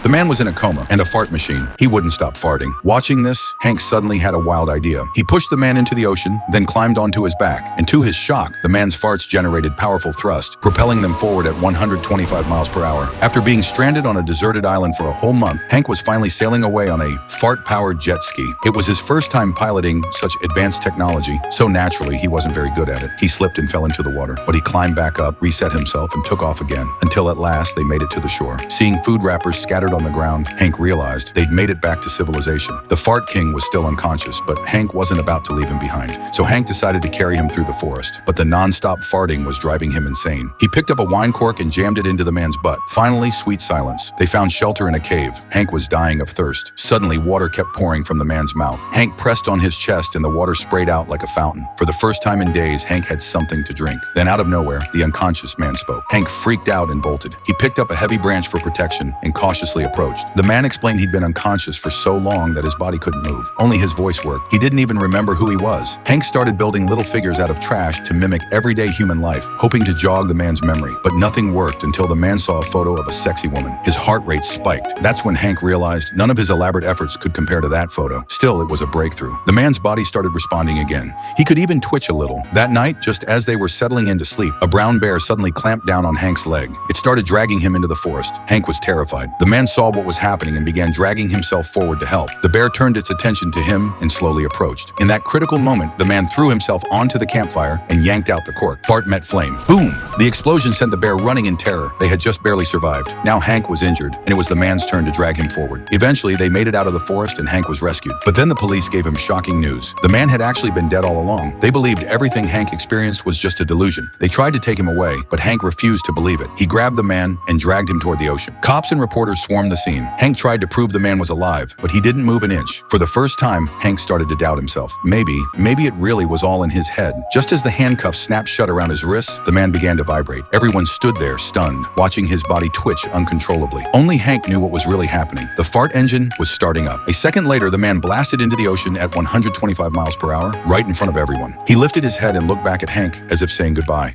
The man was in a coma and a fart machine. He wouldn't stop farting. Watching this, Hank suddenly had a wild idea. He pushed the man into the ocean, then climbed onto his back, and to his shock, the man's farts generated powerful thrust, propelling them forward at 125 miles per hour. After being stranded on a deserted island for a whole month, Hank was finally sailing away on a fart-powered jet ski. It was his first time piloting such advanced technology, so naturally he wasn't very good at it. He slipped and fell into the water, but he climbed back up, reset himself, and took off again, until at last they made it to the shore. Seeing food wrappers scattered on the ground, Hank realized they'd made it back to civilization. The Fart King was still unconscious, but Hank wasn't about to leave him behind. So Hank decided to carry him through the forest, but the non-stop farting was driving him insane. He picked up a wine cork and jammed it into the man's butt. Finally, sweet silence. They found shelter in a cave. Hank was dying of thirst. Suddenly, water kept pouring from the man's mouth. Hank pressed on his chest and the water sprayed out like a fountain. For the first time in days, Hank had something to drink. Then out of nowhere, the unconscious man spoke. Hank freaked out and bolted. He picked up a heavy branch for protection and cautiously approached. The man explained he'd been unconscious for so long that his body couldn't move. Only his voice worked. He didn't even remember who he was. Hank started building little figures out of trash to mimic everyday human life, hoping to jog the man's memory. But nothing worked until the man saw a photo of a sexy woman. His heart rate spiked. That's when Hank realized none of his elaborate efforts could compare to that photo. Still, it was a breakthrough. The man's body started responding again. He could even twitch a little. That night, just as they were settling into sleep, a brown bear suddenly clamped down on Hank's leg. It started dragging him into the forest. Hank was terrified. The man saw what was happening and began dragging himself forward to help. The bear turned its attention to him and slowly approached. In that critical moment, the man threw himself onto the campfire and yanked out the cork. Fart met flame. Boom! The explosion sent the bear running in terror. They had just barely survived. Now Hank was injured, and it was the man's turn to drag him forward. Eventually, they made it out of the forest and Hank was rescued. But then the police gave him shocking news. The man had actually been dead all along. They believed everything Hank experienced was just a delusion. They tried to take him away, but Hank refused to believe it. He grabbed the man and dragged him toward the ocean. Cops and reporters swarmed the scene. Hank tried to prove the man was alive, but he didn't move an inch. For the first time, Hank started to doubt himself. Maybe it really was all in his head. Just as the handcuffs snapped shut around his wrists, the man began to vibrate. Everyone stood there, stunned, watching his body twitch uncontrollably. Only Hank knew what was really happening. The fart engine was starting up. A second later, the man blasted into the ocean at 125 miles per hour, right in front of everyone. He lifted his head and looked back at Hank as if saying goodbye.